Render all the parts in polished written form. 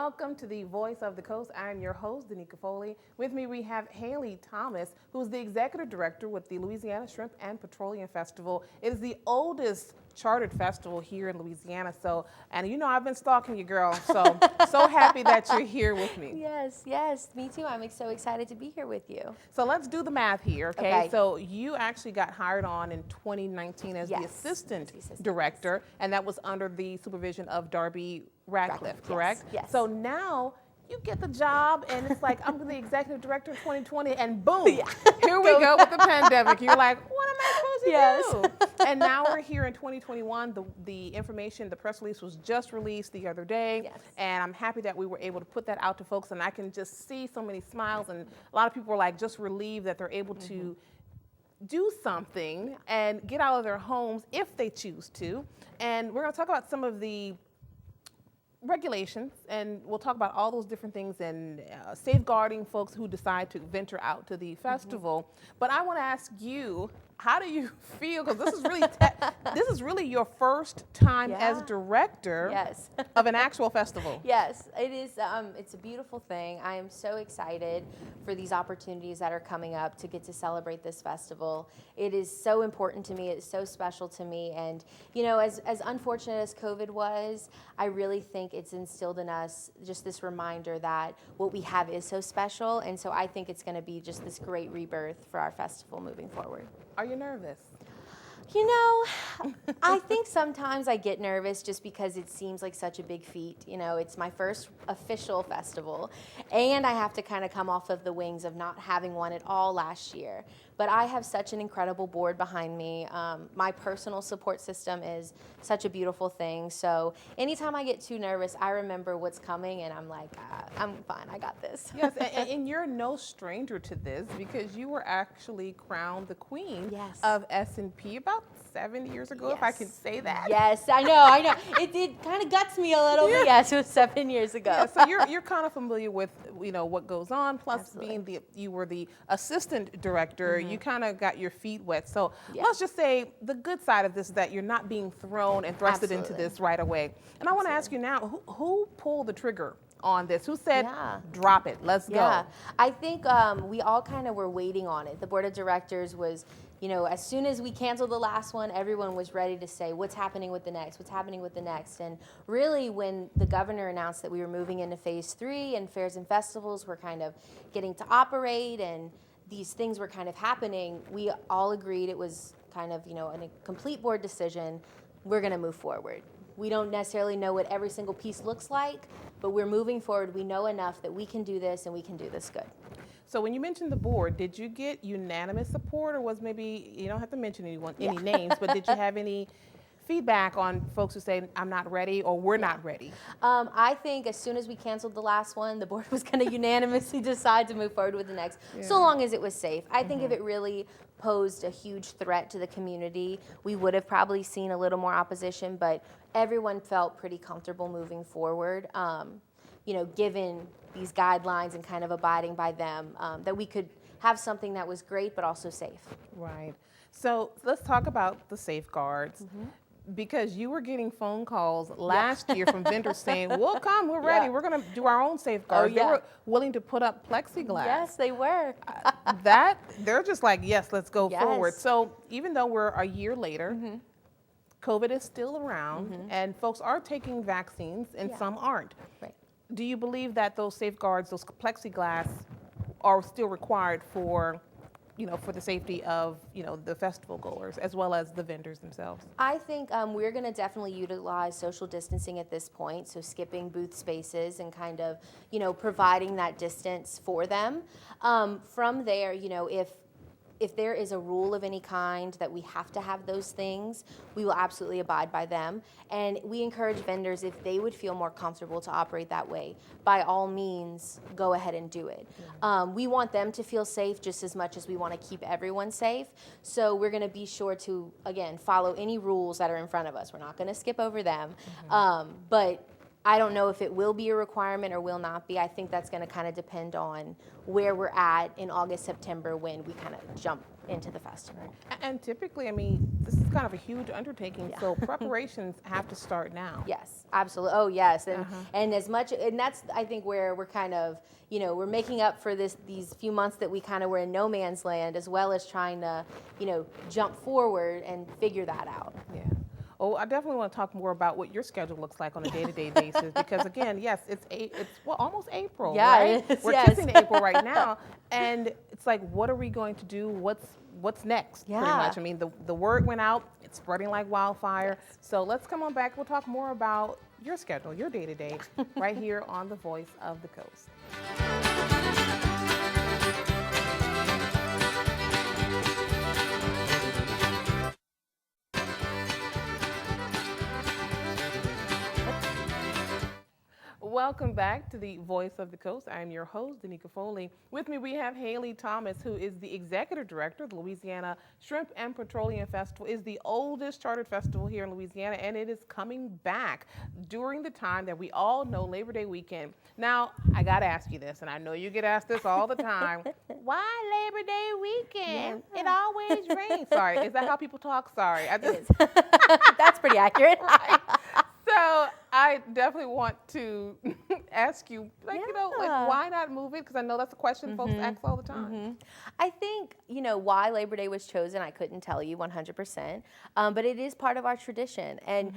welcome to the Voice of the Coast. I'm your host, Danika. With me, we have Hailee Thomas, who's the executive director with the Louisiana Shrimp and Petroleum Festival. It is the oldest chartered festival here in Louisiana. And you know, I've been stalking you, girl. So happy that you're here with me. Yes, me too. I'm so excited to be here with you. So let's do the math here, okay? So you actually got hired on in 2019 as the assistant director, and that was under the supervision of Darby Radcliffe, correct? Yes. So now you get the job, and it's like, I'm the executive director in 2020, and boom, here we go with the pandemic. You're like, what am I supposed to do? And now we're here in 2021. The information, the press release was just released the other day, and I'm happy that we were able to put that out to folks, and I can just see so many smiles, and a lot of people are like just relieved that they're able to do something and get out of their homes if they choose to. And we're going to talk about some of the regulations, and we'll talk about all those different things and safeguarding folks who decide to venture out to the festival. But I want to ask you, how do you feel? Because this is really your first time as director of an actual festival. Yes, it is. It's a beautiful thing. I am so excited for these opportunities that are coming up to get to celebrate this festival. It is so important to me. It's so special to me. And you know, as unfortunate as COVID was, I really think it's instilled in us just this reminder that what we have is so special. And so I think it's going to be just this great rebirth for our festival moving forward. Are you nervous? You know, I think sometimes I get nervous just because it seems like such a big feat. You know, it's my first official festival, and I have to kind of come off of the wings of not having one at all last year. But I have such an incredible board behind me. My personal support system is such a beautiful thing. So anytime I get too nervous, I remember what's coming, and I'm like, I'm fine, I got this. Yes, and you're no stranger to this because you were actually crowned the queen of S&P about 7 years ago, if I can say that. Yes, I know. It kind of guts me a little bit. Yes, it was 7 years ago. Yeah, so you're kind of familiar with what goes on. Plus, being you were the assistant director, you kind of got your feet wet. So let's just say the good side of this is that you're not being thrown and thrusted into this right away. And I want to ask you now, who pulled the trigger on this? Who said, drop it, let's go? I think we all kind of were waiting on it. The board of directors was, you know, as soon as we canceled the last one, everyone was ready to say, what's happening with the next? What's happening with the next? And really, when the governor announced that we were moving into phase 3 and fairs and festivals were kind of getting to operate and these things were kind of happening, we all agreed it was kind of, you know, a complete board decision. We're going to move forward. We don't necessarily know what every single piece looks like, but we're moving forward. We know enough that we can do this and we can do this good. So when you mentioned the board, did you get unanimous support, or was maybe, you don't have to mention any names, but did you have any feedback on folks who say, I'm not ready or we're not ready? I think as soon as we canceled the last one, the board was going to unanimously decide to move forward with the next, so long as it was safe. I think if it really posed a huge threat to the community, we would have probably seen a little more opposition, but everyone felt pretty comfortable moving forward, you know, given these guidelines and kind of abiding by them, that we could have something that was great but also safe. Right. So let's talk about the safeguards. Because you were getting phone calls last year from vendors saying, we'll come, we're ready, we're going to do our own safeguards. They were willing to put up plexiglass. Yes, they were. They're just like, yes, let's go forward. So even though we're a year later, COVID is still around, and folks are taking vaccines, and some aren't. Right. Do you believe that those safeguards, those plexiglass, are still required for, you know, for the safety of, you know, the festival goers as well as the vendors themselves? I think we're going to definitely utilize social distancing at this point, so skipping booth spaces and kind of, you know, providing that distance for them. From there, you know, if there is a rule of any kind that we have to have those things, we will absolutely abide by them. And we encourage vendors, if they would feel more comfortable to operate that way, by all means, go ahead and do it. We want them to feel safe just as much as we want to keep everyone safe. So we're going to be sure to, again, follow any rules that are in front of us. We're not going to skip over them. But I don't know if it will be a requirement or will not be. I think that's going to kind of depend on where we're at in August, September when we kind of jump into the festival. And typically, I mean, this is kind of a huge undertaking, so preparations have to start now. Yes, absolutely. Oh, yes, and as much, and that's I think where we're kind of, we're making up for these few months that we kind of were in no man's land, as well as trying to, jump forward and figure that out. Yeah. Oh, I definitely want to talk more about what your schedule looks like on a day-to-day basis because, again, yes, it's almost April, right? It is, We're kissing April right now, and it's like, what are we going to do? What's next? Yeah. Pretty much. I mean, the word went out; it's spreading like wildfire. Yes. So let's come on back. We'll talk more about your schedule, your day-to-day, right here on the Voice of the Coast. Welcome back to the Voice of the Coast. I'm your host, Danika Foley. With me, we have Hailee Thomas, who is the executive director of the Louisiana Shrimp and Petroleum Festival. It's the oldest chartered festival here in Louisiana, and it is coming back during the time that we all know, Labor Day weekend. Now, I got to ask you this, and I know you get asked this all the time. Why Labor Day weekend? Yeah. It always rains. Sorry, is that how people talk? Sorry. It is. That's pretty accurate. Right. So I definitely want to ask you, why not move it? Because I know that's a question folks ask all the time. I think, why Labor Day was chosen, I couldn't tell you 100%, but it is part of our tradition. And,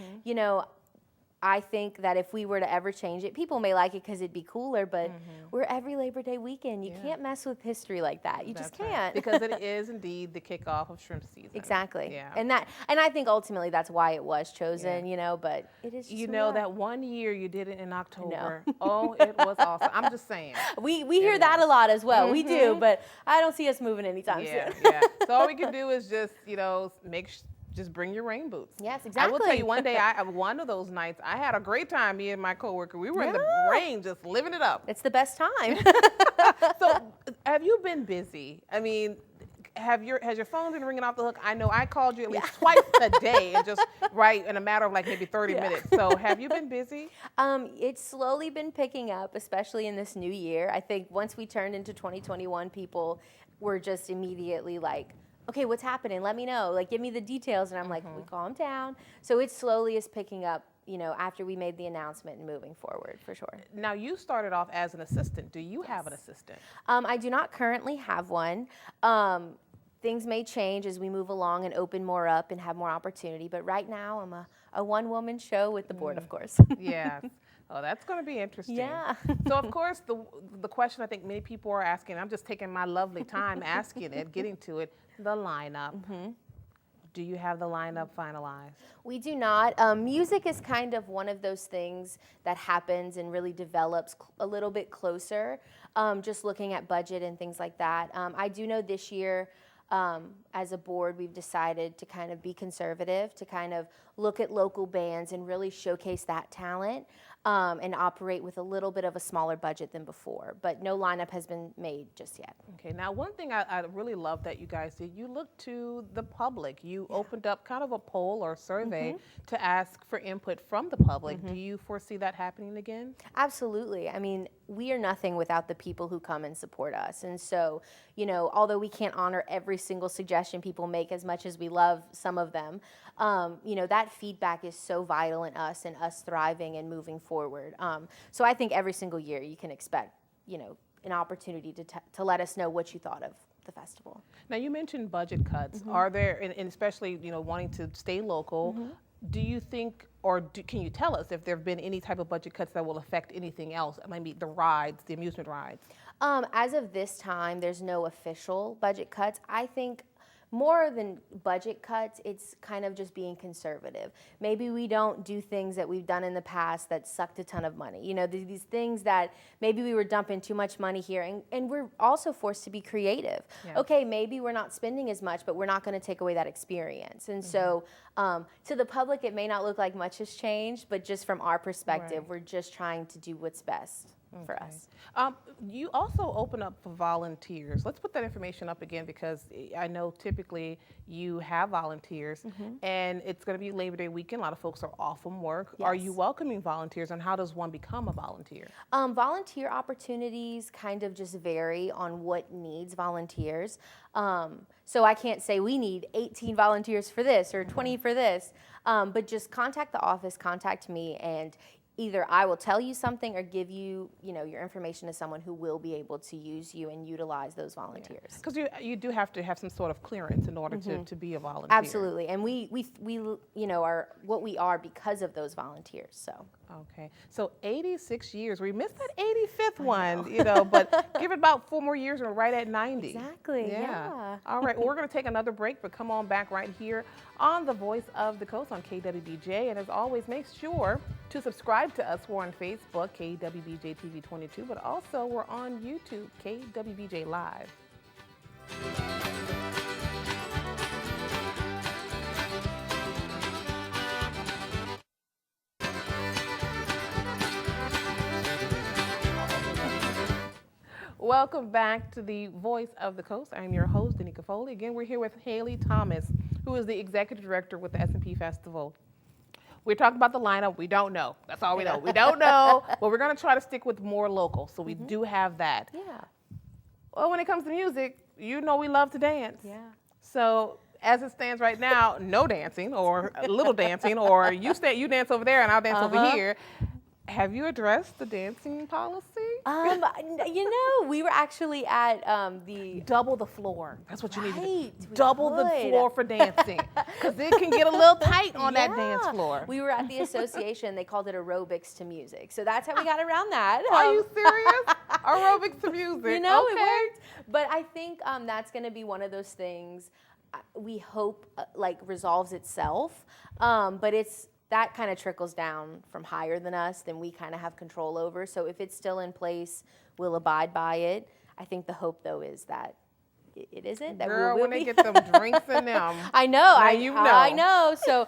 I think that if we were to ever change it, people may like it because it'd be cooler, but we're every Labor Day weekend. You can't mess with history like that. You just can't. Right. Because it is indeed the kickoff of shrimp season. Exactly. Yeah. And I think ultimately that's why it was chosen, but it is just that one year you did it in October. No. Oh, it was awesome. I'm just saying. We hear that a lot as well. We do, but I don't see us moving anytime soon. Yeah. So all we can do is just, just bring your rain boots. Yes, exactly. I will tell you, one day, one of those nights, I had a great time. Me and my coworker, we were in the rain, just living it up. It's the best time. So, have you been busy? I mean, has your phone been ringing off the hook? I know I called you at least twice a day, and just in a matter of maybe 30 minutes. So, have you been busy? It's slowly been picking up, especially in this new year. I think once we turned into 2021, people were just immediately like, okay, what's happening? Let me know. Give me the details. And I'm like, we calm down. So it slowly is picking up, after we made the announcement and moving forward, for sure. Now, you started off as an assistant. Do you have an assistant? I do not currently have one. Things may change as we move along and open more up and have more opportunity. But right now, I'm a one-woman show with the board, of course. Yeah. Oh, that's going to be interesting. Yeah. So, of course, the question I think many people are asking, I'm just taking my lovely time asking it, getting to it, the lineup. Do you have the lineup finalized? We do not. Music is kind of one of those things that happens and really develops a little bit closer, just looking at budget and things like that. I do know this year, as a board, we've decided to kind of be conservative, to kind of look at local bands and really showcase that talent. And operate with a little bit of a smaller budget than before. But no lineup has been made just yet. Okay, now one thing I really love that you guys did, you looked to the public. You opened up kind of a poll or survey to ask for input from the public. Do you foresee that happening again? Absolutely. I mean, we are nothing without the people who come and support us. And so, although we can't honor every single suggestion people make as much as we love some of them, that feedback is so vital in us and us thriving and moving forward. So I think every single year you can expect, an opportunity to let us know what you thought of the festival. Now, you mentioned budget cuts. Are there, and especially, wanting to stay local, do you think, can you tell us if there have been any type of budget cuts that will affect anything else? Maybe the rides, the amusement rides? As of this time, there's no official budget cuts. I think more than budget cuts, it's kind of just being conservative. Maybe we don't do things that we've done in the past that sucked a ton of money. These things that maybe we were dumping too much money here, and we're also forced to be creative. Yeah. Okay, maybe we're not spending as much, but we're not going to take away that experience. And so to the public, it may not look like much has changed, but just from our perspective, we're just trying to do what's best. for us. You also open up for volunteers. Let's put that information up again because I know typically you have volunteers and it's going to be Labor Day weekend. A lot of folks are off from work. Yes. Are you welcoming volunteers and how does one become a volunteer? Volunteer opportunities kind of just vary on what needs volunteers. So I can't say we need 18 volunteers for this or 20 for this, but just contact the office, contact me, and either I will tell you something or give you, your information to someone who will be able to use you and utilize those volunteers. Because you do have to have some sort of clearance in order to be a volunteer. Absolutely, and we are what we are because of those volunteers. So. Okay, so 86 years. We missed that 85th one, but give it about 4 more years and we're right at 90. Exactly, yeah. All right, well, we're going to take another break, but come on back right here on the Voice of the Coast on KWBJ. And as always, make sure to subscribe to us. We're on Facebook, KWBJ TV 22, but also we're on YouTube, KWBJ Live. Welcome back to the Voice of the Coast. I'm your host, Danika Foley. Again, we're here with Hailee Thomas, who is the Executive Director with the S&P Festival. We're talking about the lineup. We don't know. That's all we know. We don't know, but we're going to try to stick with more local. So we do have that. Yeah. Well, when it comes to music, we love to dance. Yeah. So as it stands right now, no dancing or a little dancing, or you dance over there and I'll dance over here. Have you addressed the dancing policy? We were actually at the double the floor. That's what you need to do. We double the floor for dancing, because it can get a little tight on that dance floor. We were at the association. They called it aerobics to music, so that's how we got around that. Are you serious? Aerobics to music. It worked. But I think that's going to be one of those things. We hope resolves itself, but that kind of trickles down from higher than us, then we kind of have control over. So if it's still in place, we'll abide by it. I think the hope, though, is that it isn't. That Girl, we will when they get them drinks in them. I know. I know. So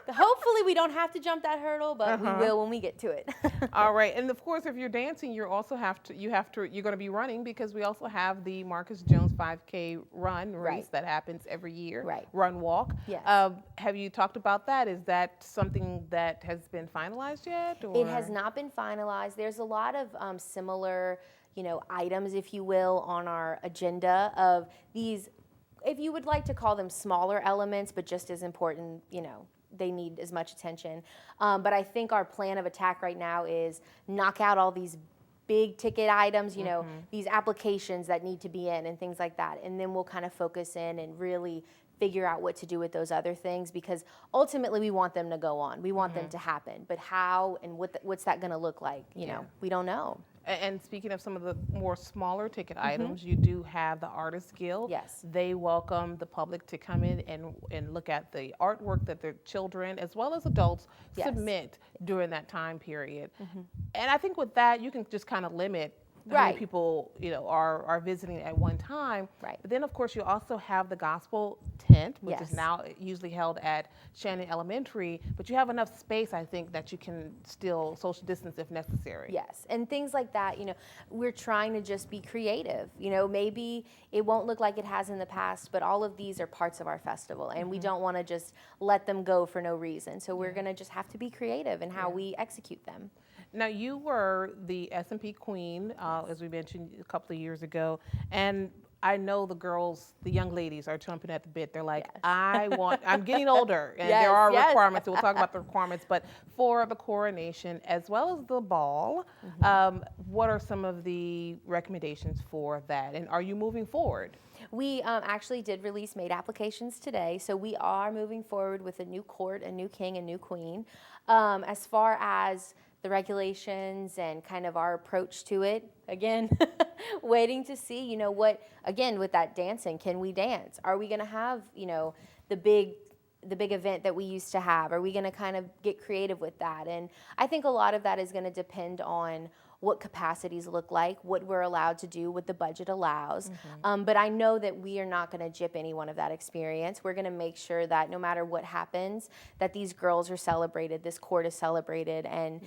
hopefully we don't have to jump that hurdle, but we will when we get to it. All right. And of course, if you're dancing, you're going to be running, because we also have the Marcus Jones 5K run race that happens every year. Right. Run walk. Yes. Have you talked about that? Is that something that has been finalized yet? Or? It has not been finalized. There's a lot of similar, items, if you will, on our agenda of these, if you would like to call them smaller elements, but just as important, they need as much attention. But I think our plan of attack right now is knock out all these big ticket items, these applications that need to be in and things like that. And then we'll kind of focus in and really figure out what to do with those other things, because ultimately we want them to go on. We want them to happen. But how and what's that going to look like? We don't know. And speaking of some of the more smaller ticket items, you do have the Artists Guild. Yes. They welcome the public to come in and look at the artwork that their children as well as adults submit during that time period. And I think with that, you can just kind of limit how many people are visiting at one time. Right. But then, of course, you also have the Gospel Tent, which is now usually held at Shannon Elementary. But you have enough space, I think, that you can still social distance if necessary. Yes, and things like that. We're trying to just be creative. Maybe it won't look like it has in the past, but all of these are parts of our festival, and we don't want to just let them go for no reason. So we're going to just have to be creative in how we execute them. Now, you were the S&P Queen, as we mentioned a couple of years ago, and I know the young ladies are chomping at the bit. They're like, I'm getting older, and there are requirements. We'll talk about the requirements, but for the coronation as well as the ball, what are some of the recommendations for that, and are you moving forward? We actually did release maid applications today, so we are moving forward with a new court, a new king, a new queen. As far as the regulations and kind of our approach to it, again, waiting to see, what, again, with that dancing, can we dance? Are we going to have, the big event that we used to have? Are we going to kind of get creative with that? And I think a lot of that is going to depend on what capacities look like, what we're allowed to do, what the budget allows. But I know that we are not going to gyp anyone of that experience. We're going to make sure that no matter what happens, that these girls are celebrated, this court is celebrated, and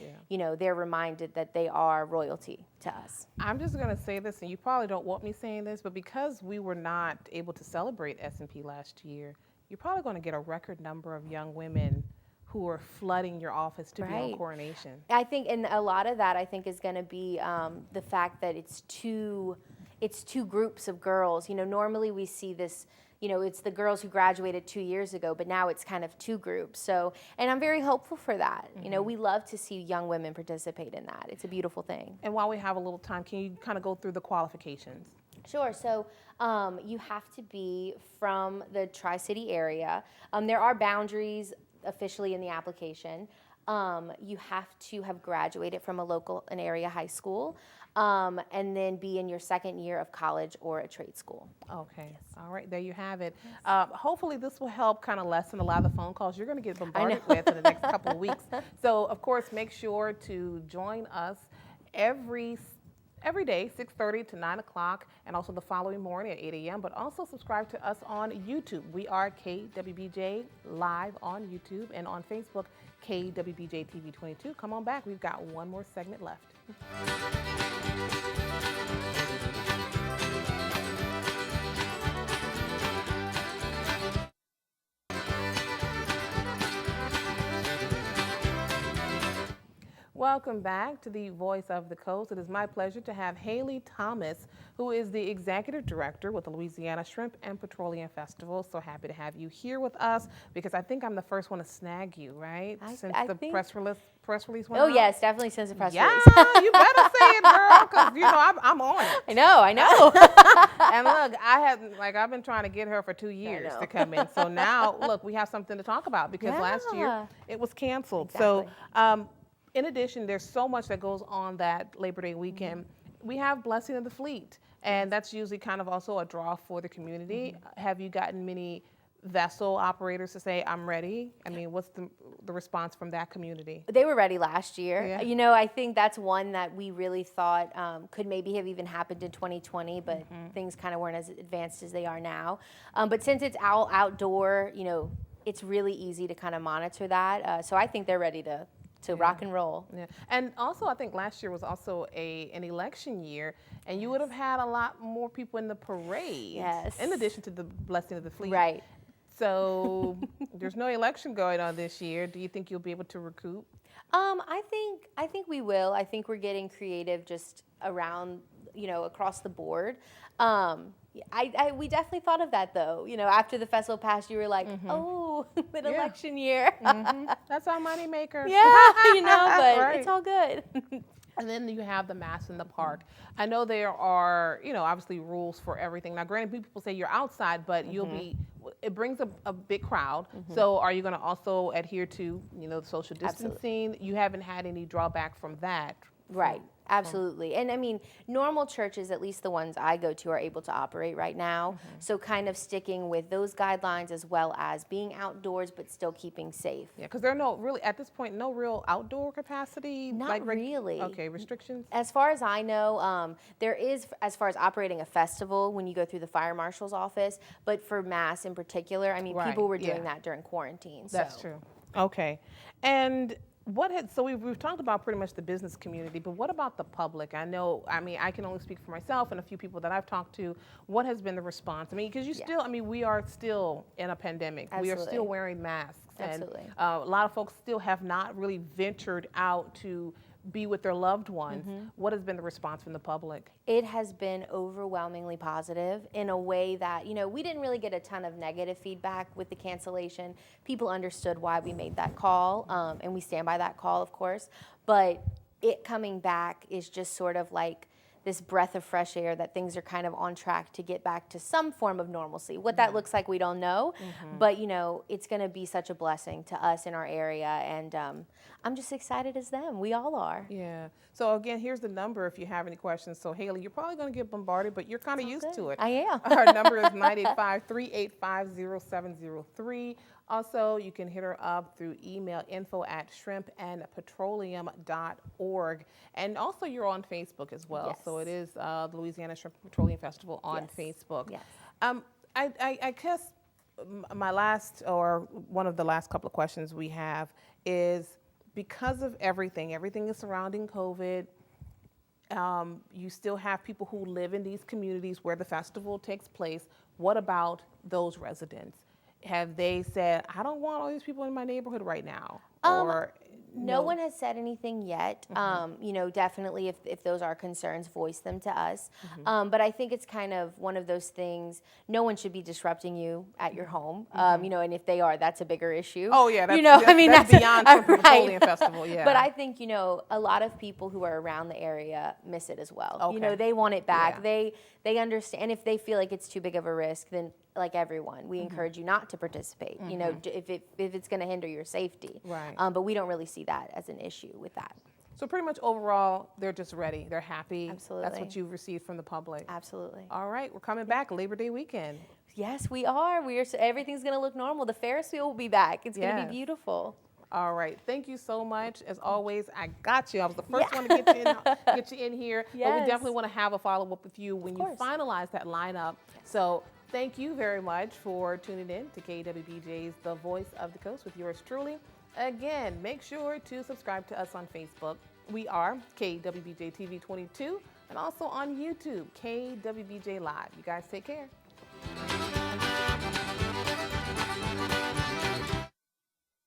they're reminded that they are royalty to us. I'm just going to say this, and you probably don't want me saying this, but because we were not able to celebrate S&P last year, you're probably going to get a record number of young women who are flooding your office to be on coronation. I think, and a lot of that I think is going to be the fact that it's two groups of girls. Normally we see this, it's the girls who graduated 2 years ago, but now it's kind of two groups. So, and I'm very hopeful for that. We love to see young women participate in that. It's a beautiful thing. And while we have a little time, can you kind of go through the qualifications? Sure. So you have to be from the Tri-City area. There are boundaries officially in the application. You have to have graduated from an area high school, and then be in your second year of college or a trade school. Okay. Yes. All right. There you have it. Hopefully this will help kind of lessen a lot of the phone calls you're going to get bombarded with in the next couple of weeks. So, of course, make sure to join us every day, 6:30 to 9 o'clock, and also the following morning at 8 a.m. But also subscribe to us on YouTube. We are KWBJ live on YouTube, and on Facebook, KWBJ TV 22. Come on back. We've got one more segment left. Welcome back to the Voice of the Coast. It is my pleasure to have Hailee Thomas, who is the Executive Director with the Louisiana Shrimp and Petroleum Festival. So happy to have you here with us, because I think I'm the first one to snag you, right? Since the press release went out? Oh, yes, definitely since the press release. Yeah, you better say it, girl, because, I'm on it. I know. And look, I've been trying to get her for 2 years to come in. So now, look, we have something to talk about, because last year it was canceled. Exactly. So, in addition, there's so much that goes on that Labor Day weekend. We have Blessing of the Fleet, and that's usually kind of also a draw for the community. Have you gotten many vessel operators to say, I'm ready? I mean, what's the response from that community? They were ready last year. Yeah. I think that's one that we really thought could maybe have even happened in 2020, but things kind of weren't as advanced as they are now. But since it's all outdoor, it's really easy to kind of monitor that. So I think they're ready to rock and roll. Yeah. And also, I think last year was also an election year, and you would have had a lot more people in the parade. Yes. In addition to the Blessing of the Fleet. Right. So there's no election going on this year. Do you think you'll be able to recoup? I think we will. I think we're getting creative just around, across the board. We definitely thought of that, though. After the festival passed, you were like, oh, an election year. That's our money maker. Yeah, but right. It's all good. And then you have the mass in the park. I know there are, obviously rules for everything. Now, granted, people say you're outside, but it brings a big crowd. So are you going to also adhere to, the social distancing? Absolutely. You haven't had any drawback from that. Right. Absolutely. And I mean, normal churches, at least the ones I go to, are able to operate right now. So kind of sticking with those guidelines, as well as being outdoors but still keeping safe. Yeah, because there are at this point, no real outdoor capacity? Not really. Okay, restrictions? As far as I know, there is, as far as operating a festival, when you go through the fire marshal's office, but for mass in particular, I mean, people were doing that during quarantine. That's true. Okay. And so we've talked about pretty much the business community, but what about the public? I can only speak for myself and a few people that I've talked to. What has been the response? I mean, because we are still in a pandemic. Absolutely. We are still wearing masks. Absolutely. And a lot of folks still have not really ventured out to be with their loved ones. What has been the response from the public? It has been overwhelmingly positive in a way that, we didn't really get a ton of negative feedback with the cancellation. People understood why we made that call, and we stand by that call, of course. But it coming back is just sort of like this breath of fresh air that things are kind of on track to get back to some form of normalcy. What that looks like, we don't know. But, it's going to be such a blessing to us in our area. And I'm just excited as them. We all are. Yeah. So, again, here's the number if you have any questions. So, Hailee, you're probably going to get bombarded, but you're kind of used to it. I am. Our number is 985-385-0703. Also, you can hit her up through email info@shrimpandpetroleum.org. And also, you're on Facebook as well. Yes. So it is the Louisiana Shrimp Petroleum Festival on Yes. Facebook. Yes. I guess my last, or one of the last couple of questions we have is, because of everything is surrounding COVID. You still have people who live in these communities where the festival takes place. What about those residents? Have they said, I don't want all these people in my neighborhood right now? Or no one has said anything yet. You know, definitely if those are concerns, voice them to us. But I think it's kind of one of those things, no one should be disrupting you at your home. You know, and if they are, that's a bigger issue. Oh yeah, that's, you know, that's beyond the Petroleum Festival, yeah. But I think, you know, a lot of people who are around the area miss it as well. Okay. You know, they want it back. Yeah. They understand. If they feel like it's too big of a risk, then like everyone, we encourage you not to participate. You know, if it's going to hinder your safety. Right. But we don't really see that as an issue with that. So pretty much overall, they're just ready. They're happy. Absolutely. That's what you've received from the public. Absolutely. All right, we're coming back Labor Day weekend. Yes, we are. Everything's going to look normal. The Ferris wheel will be back. It's going to be beautiful. All right. Thank you so much. As always, I got you. I was the first one to get you in here. Yes. But we definitely want to have a follow-up with you when you finalize that lineup. So thank you very much for tuning in to KWBJ's The Voice of the Coast with yours truly. Again, make sure to subscribe to us on Facebook. We are KWBJ TV 22 and also on YouTube, KWBJ Live. You guys take care.